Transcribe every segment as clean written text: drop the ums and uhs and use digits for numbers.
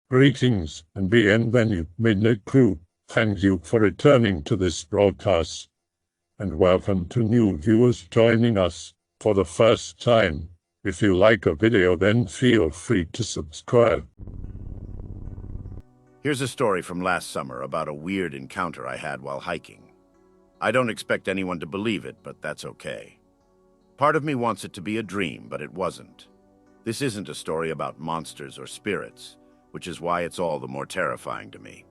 Greetings and bienvenue, Midnight Crew. Thank you for returning to this broadcast, and welcome to new viewers joining us for the first time. If you like a video, then feel free to subscribe. Here's a story from last summer about a weird encounter I had while hiking. I don't expect anyone to believe it, but that's okay. Part of me wants it to be a dream, but it wasn't. This isn't a story about monsters or spirits, which is why it's all the more terrifying to me.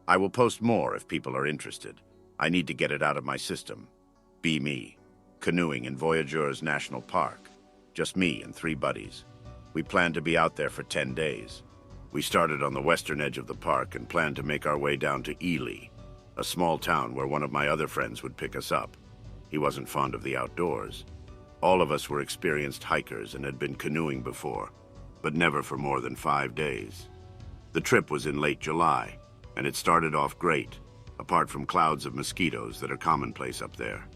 I will post more if people are interested. I need to get it out of my system. Be me. Canoeing in Voyageurs National Park. Just me and 3 buddies. We planned to be out there for 10 days. We started on the western edge of the park and planned to make our way down to Ely, a small town where one of my other friends would pick us up. He wasn't fond of the outdoors. All of us were experienced hikers and had been canoeing before, but never for more than 5 days. The trip was in late July, and it started off great, apart from clouds of mosquitoes that are commonplace up there.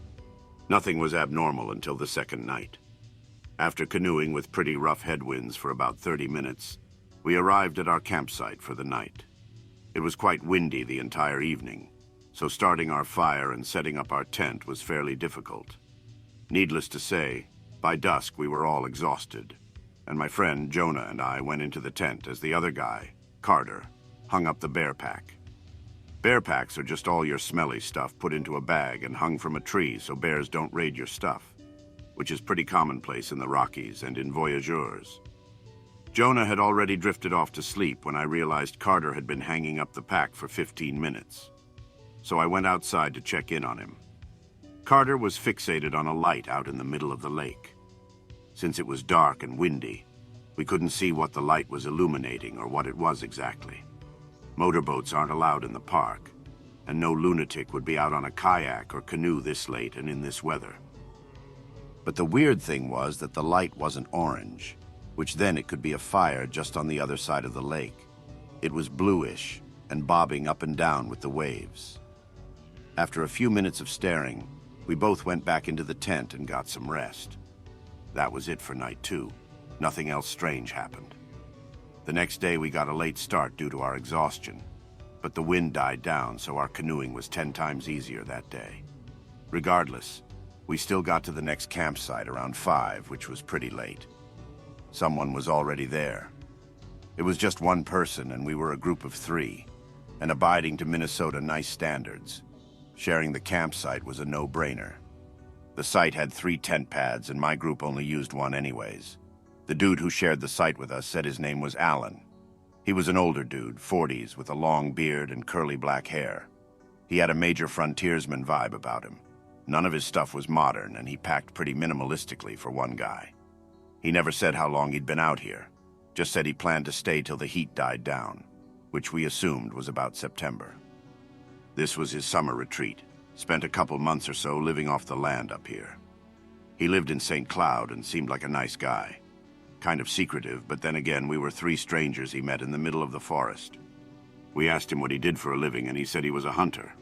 Nothing was abnormal until the second night. After canoeing with pretty rough headwinds for about 30 minutes, we arrived at our campsite for the night. It was quite windy the entire evening, so starting our fire and setting up our tent was fairly difficult. Needless to say, by dusk we were all exhausted, and my friend Jonah and I went into the tent as the other guy, Carter, hung up the bear pack. Bear packs are just all your smelly stuff put into a bag and hung from a tree so bears don't raid your stuff, which is pretty commonplace in the Rockies and in Voyageurs. Jonah had already drifted off to sleep when I realized Carter had been hanging up the pack for 15 minutes. So I went outside to check in on him. Carter was fixated on a light out in the middle of the lake. Since it was dark and windy, we couldn't see what the light was illuminating or what it was exactly. Motorboats aren't allowed in the park, and no lunatic would be out on a kayak or canoe this late and in this weather. But the weird thing was that the light wasn't orange, which then it could be a fire just on the other side of the lake. It was bluish and bobbing up and down with the waves. After a few minutes of staring, we both went back into the tent and got some rest. That was it for night 2. Nothing else strange happened. The next day we got a late start due to our exhaustion, but the wind died down, so our canoeing was 10 times easier that day. Regardless, we still got to the next campsite around 5, which was pretty late. Someone was already there. It was just one person, and we were a group of 3, and abiding to Minnesota nice standards. Sharing the campsite was a no-brainer. The site had 3 tent pads, and my group only used one anyways. The dude who shared the site with us said his name was Alan. He was an older dude, 40s, with a long beard and curly black hair. He had a major frontiersman vibe about him. None of his stuff was modern, and he packed pretty minimalistically for one guy. He never said how long he'd been out here, just said he planned to stay till the heat died down, which we assumed was about September. This was his summer retreat, spent a couple months or so living off the land up here. He lived in St. Cloud and seemed like a nice guy. Kind of secretive, but then again, we were 3 strangers he met in the middle of the forest. We asked him what he did for a living, and he said he was a hunter.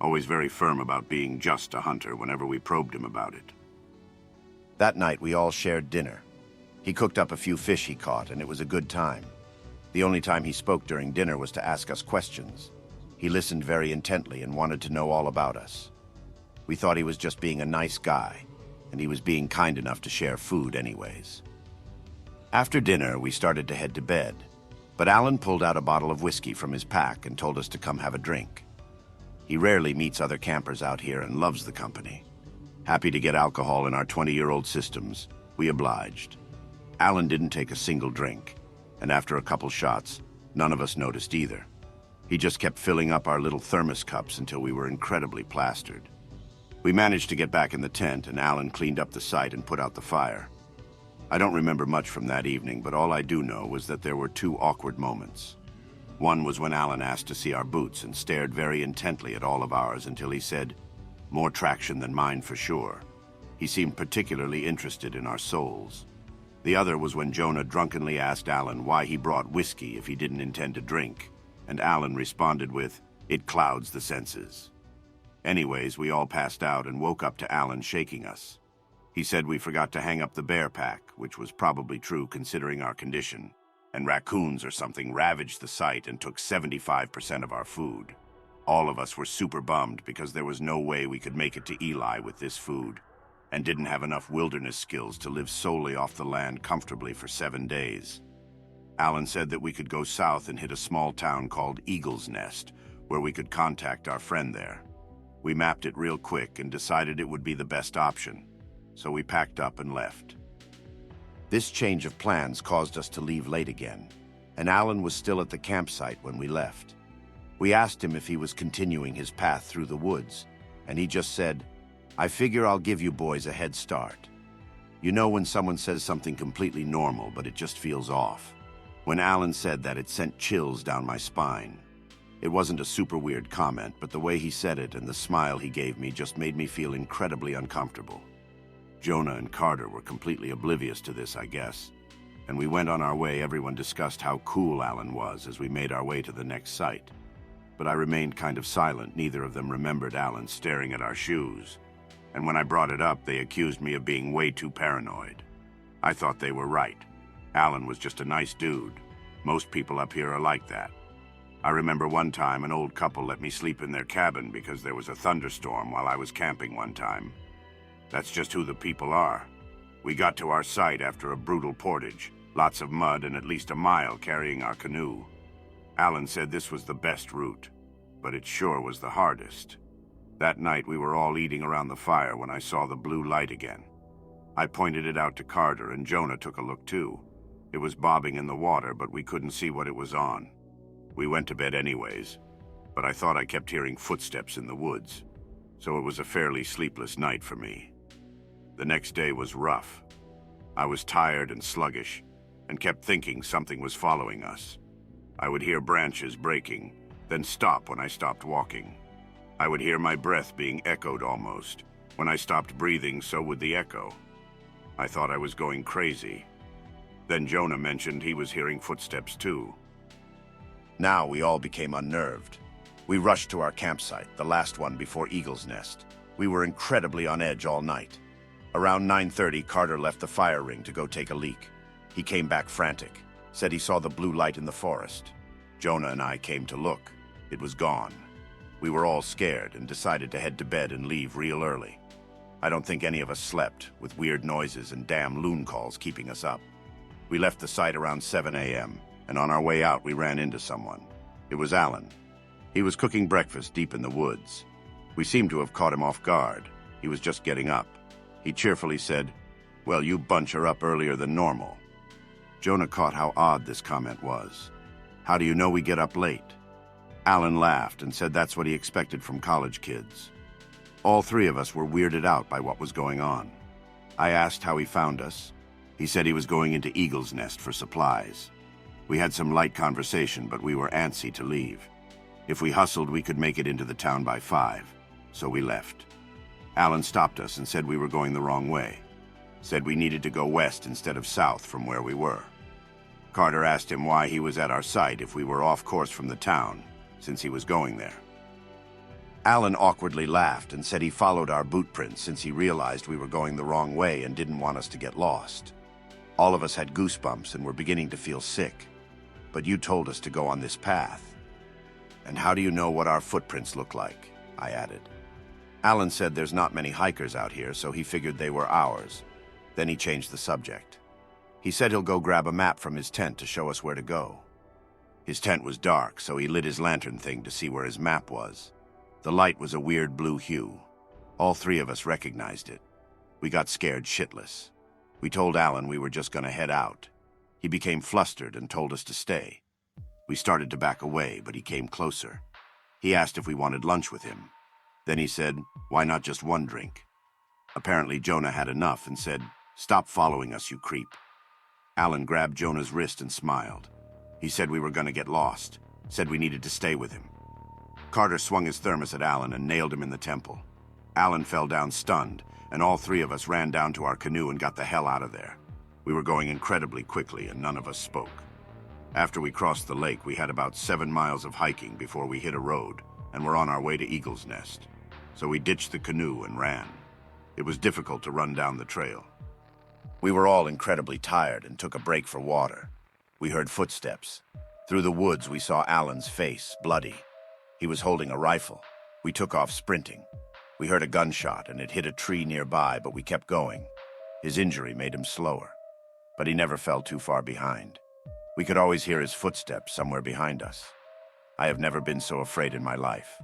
Always very firm about being just a hunter whenever we probed him about it. That night, we all shared dinner. He cooked up a few fish he caught, and it was a good time. The only time he spoke during dinner was to ask us questions. He listened very intently and wanted to know all about us. We thought he was just being a nice guy, and he was being kind enough to share food anyways. After dinner, we started to head to bed, but Alan pulled out a bottle of whiskey from his pack and told us to come have a drink. He rarely meets other campers out here and loves the company. Happy to get alcohol in our 20-year-old systems, we obliged. Alan didn't take a single drink, and after a couple shots, none of us noticed either. He just kept filling up our little thermos cups until we were incredibly plastered. We managed to get back in the tent, and Alan cleaned up the site and put out the fire. I don't remember much from that evening, but all I do know was that there were 2 awkward moments. One was when Alan asked to see our boots and stared very intently at all of ours until he said, "More traction than mine for sure." He seemed particularly interested in our soles. The other was when Jonah drunkenly asked Alan why he brought whiskey if he didn't intend to drink, and Alan responded with, "It clouds the senses." Anyways, we all passed out and woke up to Alan shaking us. He said we forgot to hang up the bear pack, which was probably true considering our condition. and raccoons or something ravaged the site and took 75% of our food. All of us were super bummed because there was no way we could make it to Eli with this food, and didn't have enough wilderness skills to live solely off the land comfortably for 7 days. Alan said that we could go south and hit a small town called Eagle's Nest, where we could contact our friend there. We mapped it real quick and decided it would be the best option, so we packed up and left. This change of plans caused us to leave late again, and Alan was still at the campsite when we left. We asked him if he was continuing his path through the woods, and he just said, "I figure I'll give you boys a head start." You know when someone says something completely normal, but it just feels off. When Alan said that, it sent chills down my spine. It wasn't a super weird comment, but the way he said it and the smile he gave me just made me feel incredibly uncomfortable. Jonah and Carter were completely oblivious to this, I guess, and we went on our way. Everyone discussed how cool Alan was as we made our way to the next site. But I remained kind of silent. Neither of them remembered Alan staring at our shoes. And when I brought it up, they accused me of being way too paranoid. I thought they were right. Alan was just a nice dude. Most people up here are like that. I remember one time an old couple let me sleep in their cabin because there was a thunderstorm while I was camping one time. That's just who the people are. We got to our site after a brutal portage, lots of mud and at least a mile carrying our canoe. Alan said this was the best route, but it sure was the hardest. That night we were all eating around the fire when I saw the blue light again. I pointed it out to Carter, and Jonah took a look too. It was bobbing in the water, but we couldn't see what it was on. We went to bed anyways, but I thought I kept hearing footsteps in the woods, so it was a fairly sleepless night for me. The next day was rough. I was tired and sluggish, and kept thinking something was following us. I would hear branches breaking, then stop when I stopped walking. I would hear my breath being echoed almost. When I stopped breathing, so would the echo. I thought I was going crazy. Then Jonah mentioned he was hearing footsteps too. Now we all became unnerved. We rushed to our campsite, the last one before Eagle's Nest. We were incredibly on edge all night. Around 9:30, Carter left the fire ring to go take a leak. He came back frantic, said he saw the blue light in the forest. Jonah and I came to look. It was gone. We were all scared and decided to head to bed and leave real early. I don't think any of us slept, with weird noises and damn loon calls keeping us up. We left the site around 7 a.m., and on our way out we ran into someone. It was Alan. He was cooking breakfast deep in the woods. We seemed to have caught him off guard. He was just getting up. He cheerfully said, "Well, you bunch are up earlier than normal." Jonah caught how odd this comment was. "How do you know we get up late?" Alan laughed and said that's what he expected from college kids. All three of us were weirded out by what was going on. I asked how he found us. He said he was going into Eagle's Nest for supplies. We had some light conversation, but we were antsy to leave. If we hustled, we could make it into the town by 5, so we left. Alan stopped us and said we were going the wrong way. Said we needed to go west instead of south from where we were. Carter asked him why he was at our site if we were off course from the town, since he was going there. Alan awkwardly laughed and said he followed our boot prints since he realized we were going the wrong way and didn't want us to get lost. All of us had goosebumps and were beginning to feel sick. But you told us to go on this path. And how do you know what our footprints look like? I added. Alan said there's not many hikers out here, so he figured they were ours. Then he changed the subject. He said he'll go grab a map from his tent to show us where to go. His tent was dark, so he lit his lantern thing to see where his map was. The light was a weird blue hue. All three of us recognized it. We got scared shitless. We told Alan we were just going to head out. He became flustered and told us to stay. We started to back away, but he came closer. He asked if we wanted lunch with him. Then he said, "Why not just one drink?" Apparently Jonah had enough and said, "Stop following us, you creep." Alan grabbed Jonah's wrist and smiled. He said we were going to get lost, said we needed to stay with him. Carter swung his thermos at Alan and nailed him in the temple. Alan fell down stunned, and all three of us ran down to our canoe and got the hell out of there. We were going incredibly quickly, and none of us spoke. After we crossed the lake, we had about 7 miles of hiking before we hit a road, and were on our way to Eagle's Nest. So we ditched the canoe and ran. It was difficult to run down the trail. We were all incredibly tired and took a break for water. We heard footsteps. Through the woods, we saw Alan's face, bloody. He was holding a rifle. We took off sprinting. We heard a gunshot, and it hit a tree nearby, but we kept going. His injury made him slower, but he never fell too far behind. We could always hear his footsteps somewhere behind us. I have never been so afraid in my life.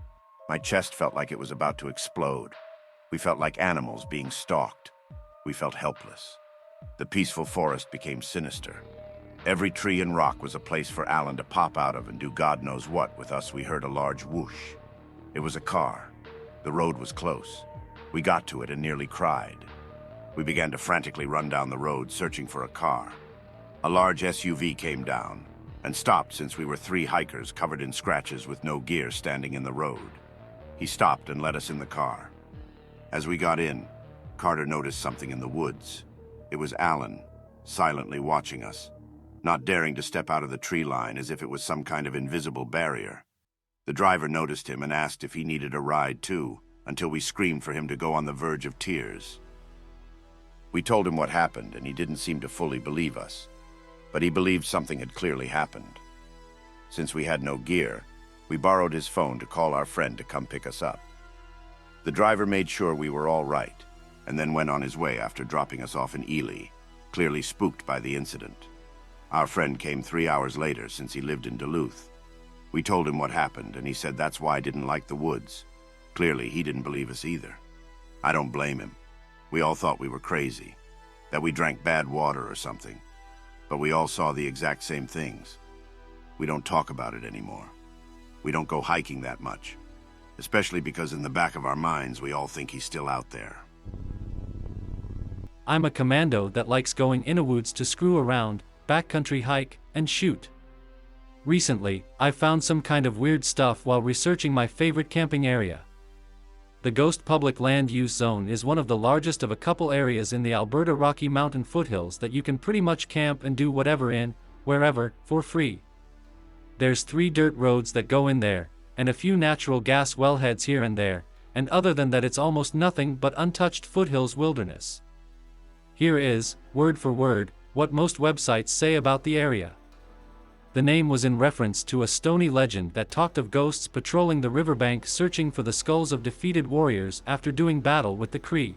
My chest felt like it was about to explode. We felt like animals being stalked. We felt helpless. The peaceful forest became sinister. Every tree and rock was a place for Alan to pop out of and do God knows what. With us, we heard a large whoosh. It was a car. The road was close. We got to it and nearly cried. We began to frantically run down the road, searching for a car. A large SUV came down and stopped since we were 3 hikers covered in scratches with no gear standing in the road. He stopped and let us in the car. As we got in, Carter noticed something in the woods. It was Alan, silently watching us, not daring to step out of the tree line as if it was some kind of invisible barrier. The driver noticed him and asked if he needed a ride too, until we screamed for him to go on the verge of tears. We told him what happened, and he didn't seem to fully believe us, but he believed something had clearly happened. Since we had no gear, we borrowed his phone to call our friend to come pick us up. The driver made sure we were all right, and then went on his way after dropping us off in Ely, clearly spooked by the incident. Our friend came 3 hours later since he lived in Duluth. We told him what happened, and he said that's why I didn't like the woods. Clearly, he didn't believe us either. I don't blame him. We all thought we were crazy, that we drank bad water or something. But we all saw the exact same things. We don't talk about it anymore. We don't go hiking that much, especially because in the back of our minds, we all think he's still out there. I'm a commando that likes going Innawoods to screw around, backcountry hike, and shoot. Recently, I found some kind of weird stuff while researching my favorite camping area. The Ghost Public Land Use Zone is one of the largest of a couple areas in the Alberta Rocky Mountain foothills that you can pretty much camp and do whatever in, wherever, for free. There's 3 dirt roads that go in there, and a few natural gas wellheads here and there, and other than that it's almost nothing but untouched foothills wilderness. Here is, word for word, what most websites say about the area. The name was in reference to a stony legend that talked of ghosts patrolling the riverbank searching for the skulls of defeated warriors after doing battle with the Cree.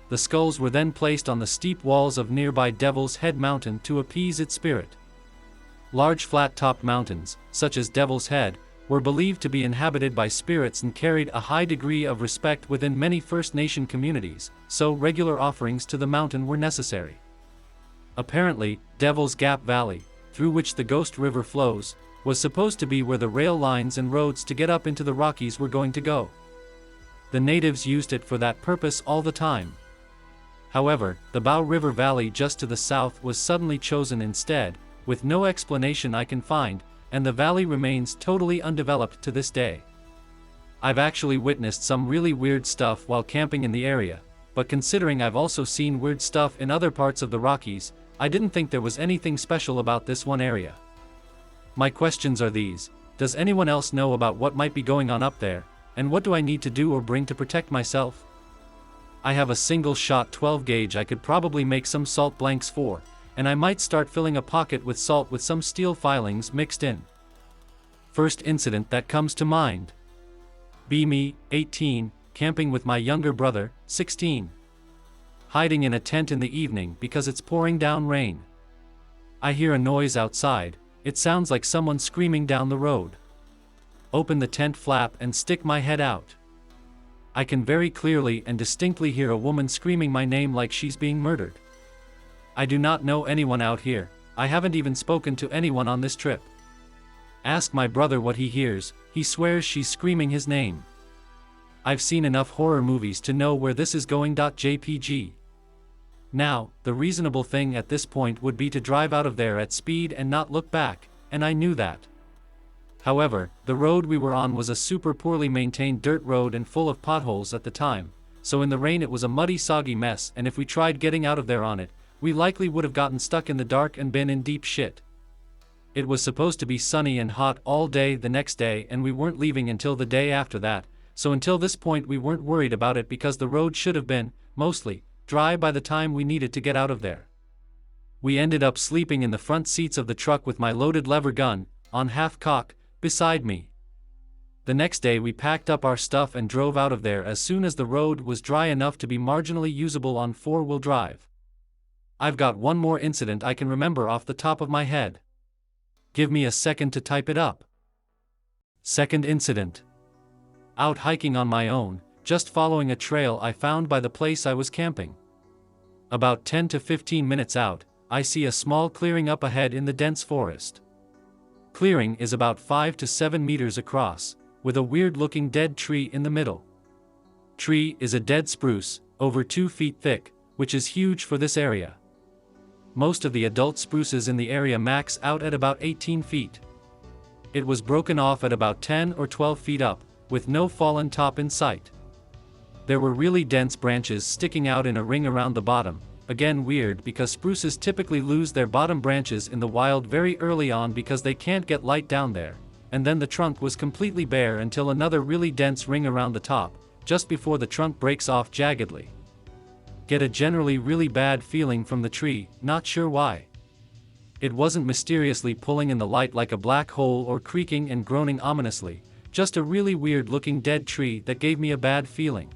The skulls were then placed on the steep walls of nearby Devil's Head Mountain to appease its spirit. Large flat-topped mountains, such as Devil's Head, were believed to be inhabited by spirits and carried a high degree of respect within many First Nation communities, so regular offerings to the mountain were necessary. Apparently, Devil's Gap Valley, through which the Ghost River flows, was supposed to be where the rail lines and roads to get up into the Rockies were going to go. The natives used it for that purpose all the time. However, the Bow River Valley just to the south was suddenly chosen instead, with no explanation I can find, and the valley remains totally undeveloped to this day. I've actually witnessed some really weird stuff while camping in the area, but considering I've also seen weird stuff in other parts of the Rockies, I didn't think there was anything special about this one area. My questions are these: does anyone else know about what might be going on up there, and what do I need to do or bring to protect myself? I have a single-shot 12 gauge I could probably make some salt blanks for, and I might start filling a pocket with salt with some steel filings mixed in. First incident that comes to mind. Me, 18, camping with my younger brother, 16. Hiding in a tent in the evening because it's pouring down rain. I hear a noise outside. It sounds like someone screaming down the road. Open the tent flap and stick my head out. I can very clearly and distinctly hear a woman screaming my name like she's being murdered. I do not know anyone out here. I haven't even spoken to anyone on this trip. Ask my brother what he hears. He swears she's screaming his name. I've seen enough horror movies to know where this is going. JPG. Now, the reasonable thing at this point would be to drive out of there at speed and not look back, and I knew that. However, the road we were on was a super poorly maintained dirt road and full of potholes at the time, so in the rain it was a muddy, soggy mess, and if we tried getting out of there on it, we likely would have gotten stuck in the dark and been in deep shit. It was supposed to be sunny and hot all day the next day, and we weren't leaving until the day after that, so until this point we weren't worried about it because the road should have been, mostly, dry by the time we needed to get out of there. We ended up sleeping in the front seats of the truck with my loaded lever gun, on half-cock, beside me. The next day we packed up our stuff and drove out of there as soon as the road was dry enough to be marginally usable on four-wheel drive. I've got one more incident I can remember off the top of my head. Give me a second to type it up. Second incident. Out hiking on my own, just following a trail I found by the place I was camping. About 10 to 15 minutes out, I see a small clearing up ahead in the dense forest. Clearing is about 5 to 7 meters across, with a weird-looking dead tree in the middle. Tree is a dead spruce, over 2 feet thick, which is huge for this area. Most of the adult spruces in the area max out at about 18 feet. It was broken off at about 10 or 12 feet up, with no fallen top in sight. There were really dense branches sticking out in a ring around the bottom, again weird because spruces typically lose their bottom branches in the wild very early on because they can't get light down there, and then the trunk was completely bare until another really dense ring around the top, just before the trunk breaks off jaggedly. Get a generally really bad feeling from the tree, not sure why. It wasn't mysteriously pulling in the light like a black hole or creaking and groaning ominously, just a really weird looking dead tree that gave me a bad feeling.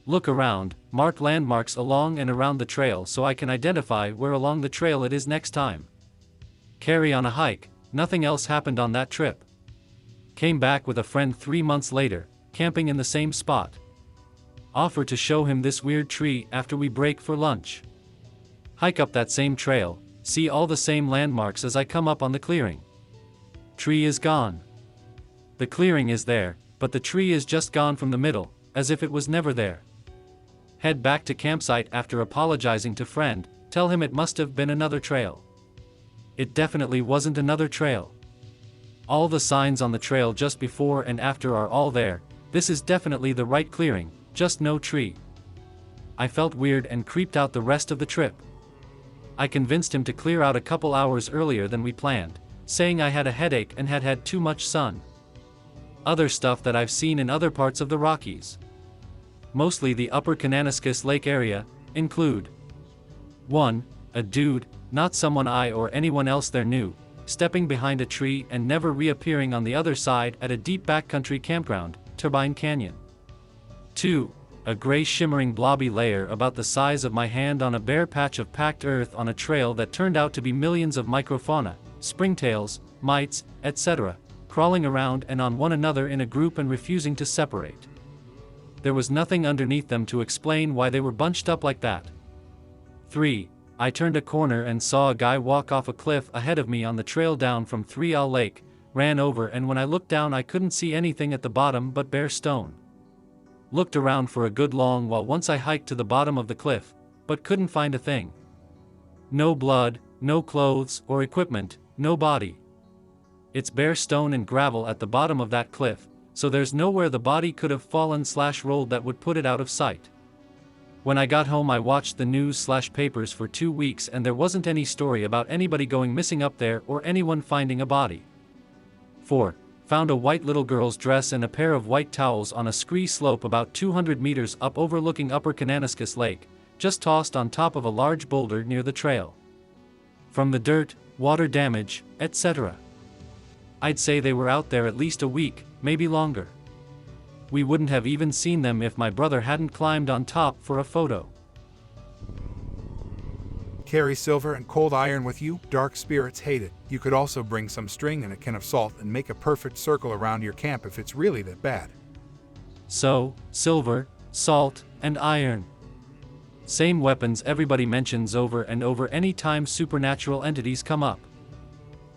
Look around, mark landmarks along and around the trail so I can identify where along the trail it is next time. Carry on a hike. Nothing else happened on that trip. Came back with a friend 3 months later, camping in the same spot. Offer to show him this weird tree after we break for lunch. Hike up that same trail, see all the same landmarks as I come up on the clearing. Tree is gone. The clearing is there, but the tree is just gone from the middle, as if it was never there. Head back to campsite after apologizing to friend, tell him it must have been another trail. It definitely wasn't another trail. All the signs on the trail just before and after are all there, this is definitely the right clearing, just no tree. I felt weird and creeped out the rest of the trip. I convinced him to clear out a couple hours earlier than we planned, saying I had a headache and had had too much sun. Other stuff that I've seen in other parts of the Rockies, mostly the upper Kananaskis Lake area, include 1. A dude, not someone I or anyone else there knew, stepping behind a tree and never reappearing on the other side at a deep backcountry campground, Turbine Canyon. 2. A gray shimmering blobby layer about the size of my hand on a bare patch of packed earth on a trail that turned out to be millions of microfauna, springtails, mites, etc., crawling around and on one another in a group and refusing to separate. There was nothing underneath them to explain why they were bunched up like that. 3. I turned a corner and saw a guy walk off a cliff ahead of me on the trail down from 3L Lake, ran over, and when I looked down I couldn't see anything at the bottom but bare stone. Looked around for a good long while once I hiked to the bottom of the cliff, but couldn't find a thing. No blood, no clothes or equipment, no body. It's bare stone and gravel at the bottom of that cliff, so there's nowhere the body could have fallen/rolled that would put it out of sight. When I got home I watched the news/papers for 2 weeks and there wasn't any story about anybody going missing up there or anyone finding a body. 4. Found a white little girl's dress and a pair of white towels on a scree slope about 200 meters up overlooking Upper Kananaskis Lake, just tossed on top of a large boulder near the trail. From the dirt, water damage, etc. I'd say they were out there at least a week, maybe longer. We wouldn't have even seen them if my brother hadn't climbed on top for a photo. Carry silver and cold iron with you, dark spirits hate it. You could also bring some string and a can of salt and make a perfect circle around your camp if it's really that bad. So, silver, salt, and iron. Same weapons everybody mentions over and over any time supernatural entities come up.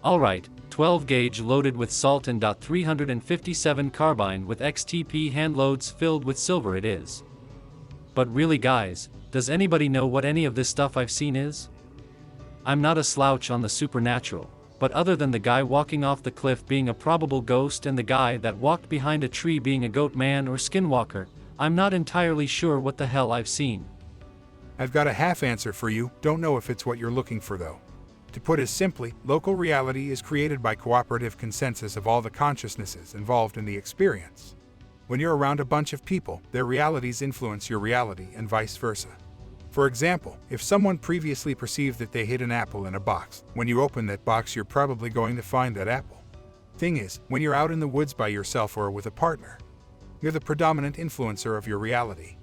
Alright, 12 gauge loaded with salt and .357 carbine with XTP handloads filled with silver it is. But really guys, does anybody know what any of this stuff I've seen is? I'm not a slouch on the supernatural, but other than the guy walking off the cliff being a probable ghost and the guy that walked behind a tree being a goat man or skinwalker, I'm not entirely sure what the hell I've seen. I've got a half answer for you, don't know if it's what you're looking for though. To put it simply, local reality is created by cooperative consensus of all the consciousnesses involved in the experience. When you're around a bunch of people, their realities influence your reality and vice versa. For example, if someone previously perceived that they hid an apple in a box, when you open that box you're probably going to find that apple. Thing is, when you're out in the woods by yourself or with a partner, you're the predominant influencer of your reality.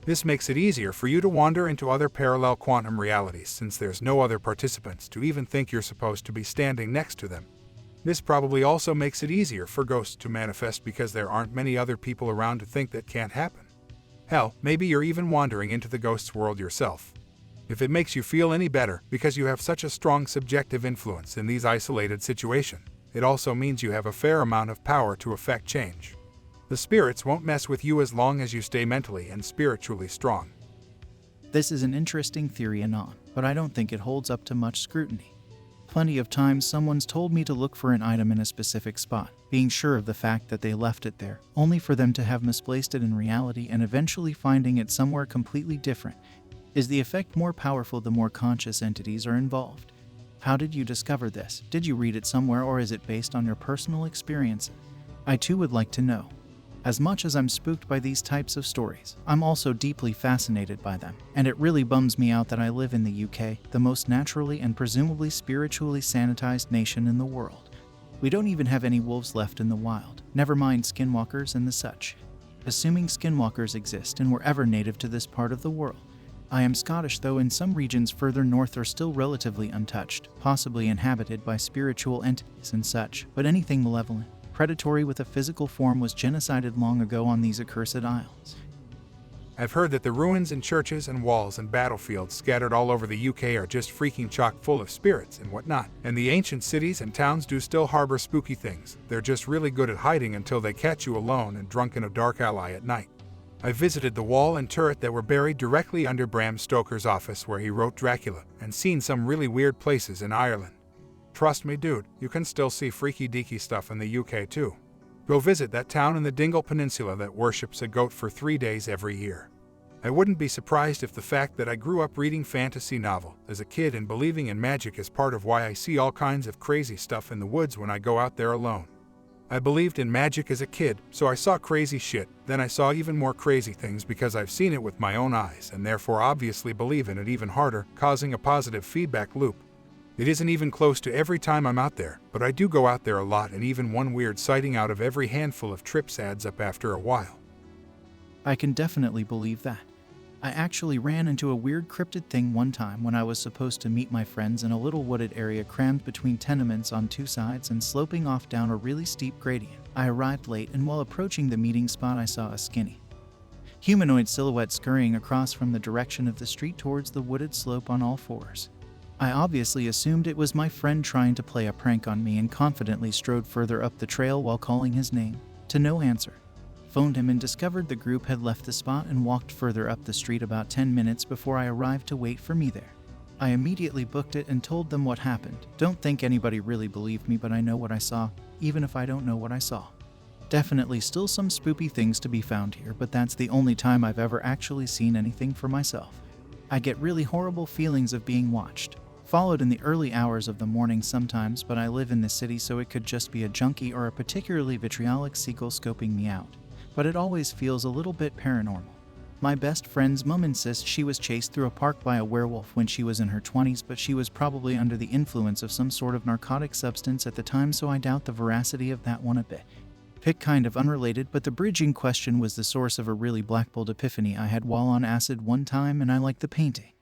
This makes it easier for you to wander into other parallel quantum realities since there's no other participants to even think you're supposed to be standing next to them. This probably also makes it easier for ghosts to manifest because there aren't many other people around to think that can't happen. Hell, maybe you're even wandering into the ghost's world yourself. If it makes you feel any better because you have such a strong subjective influence in these isolated situations, it also means you have a fair amount of power to affect change. The spirits won't mess with you as long as you stay mentally and spiritually strong. This is an interesting theory, anon, but I don't think it holds up to much scrutiny. Plenty of times someone's told me to look for an item in a specific spot, being sure of the fact that they left it there, only for them to have misplaced it in reality and eventually finding it somewhere completely different. Is the effect more powerful the more conscious entities are involved? How did you discover this? Did you read it somewhere or is it based on your personal experiences? I too would like to know. As much as I'm spooked by these types of stories, I'm also deeply fascinated by them, and it really bums me out that I live in the UK, the most naturally and presumably spiritually sanitized nation in the world. We don't even have any wolves left in the wild, never mind skinwalkers and the such. Assuming skinwalkers exist and were ever native to this part of the world. I am Scottish, though in some regions further north are still relatively untouched, possibly inhabited by spiritual entities and such, but anything malevolent, predatory with a physical form was genocided long ago on these accursed isles. I've heard that the ruins and churches and walls and battlefields scattered all over the UK are just freaking chock full of spirits and whatnot, and the ancient cities and towns do still harbor spooky things. They're just really good at hiding until they catch you alone and drunk in a dark alley at night. I visited the wall and turret that were buried directly under Bram Stoker's office where he wrote Dracula, and seen some really weird places in Ireland. Trust me, dude, you can still see freaky deaky stuff in the UK too. Go visit that town in the Dingle Peninsula that worships a goat for 3 days every year. I wouldn't be surprised if the fact that I grew up reading fantasy novel as a kid and believing in magic is part of why I see all kinds of crazy stuff in the woods when I go out there alone. I believed in magic as a kid, so I saw crazy shit, then I saw even more crazy things because I've seen it with my own eyes and therefore obviously believe in it even harder, causing a positive feedback loop. It isn't even close to every time I'm out there, but I do go out there a lot, and even one weird sighting out of every handful of trips adds up after a while. I can definitely believe that. I actually ran into a weird cryptid thing one time when I was supposed to meet my friends in a little wooded area crammed between tenements on two sides and sloping off down a really steep gradient. I arrived late, and while approaching the meeting spot I saw a skinny humanoid silhouette scurrying across from the direction of the street towards the wooded slope on all fours. I obviously assumed it was my friend trying to play a prank on me and confidently strode further up the trail while calling his name. To no answer. Phoned him and discovered the group had left the spot and walked further up the street about 10 minutes before I arrived to wait for me there. I immediately booked it and told them what happened. Don't think anybody really believed me, but I know what I saw, even if I don't know what I saw. Definitely still some spoopy things to be found here, but that's the only time I've ever actually seen anything for myself. I get really horrible feelings of being watched. Followed in the early hours of the morning sometimes, but I live in the city, so it could just be a junkie or a particularly vitriolic seagull scoping me out. But it always feels a little bit paranormal. My best friend's mom insists she was chased through a park by a werewolf when she was in her 20s, but she was probably under the influence of some sort of narcotic substance at the time, so I doubt the veracity of that one a bit. Pick kind of unrelated, but the bridge in question was the source of a really black-bolt epiphany I had while on acid one time, and I like the painting.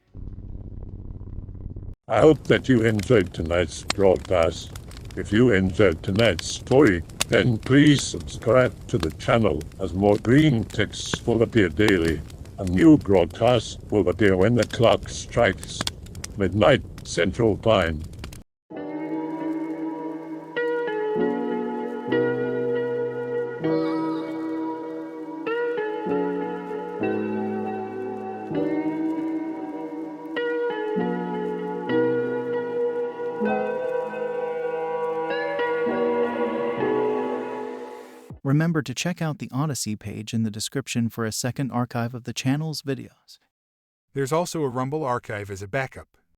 I hope that you enjoyed tonight's broadcast. If you enjoyed tonight's story, then please subscribe to the channel as more green texts will appear daily. A new broadcast will appear when the clock strikes midnight Central Time. Remember to check out the Odyssey page in the description for a second archive of the channel's videos. There's also a Rumble archive as a backup.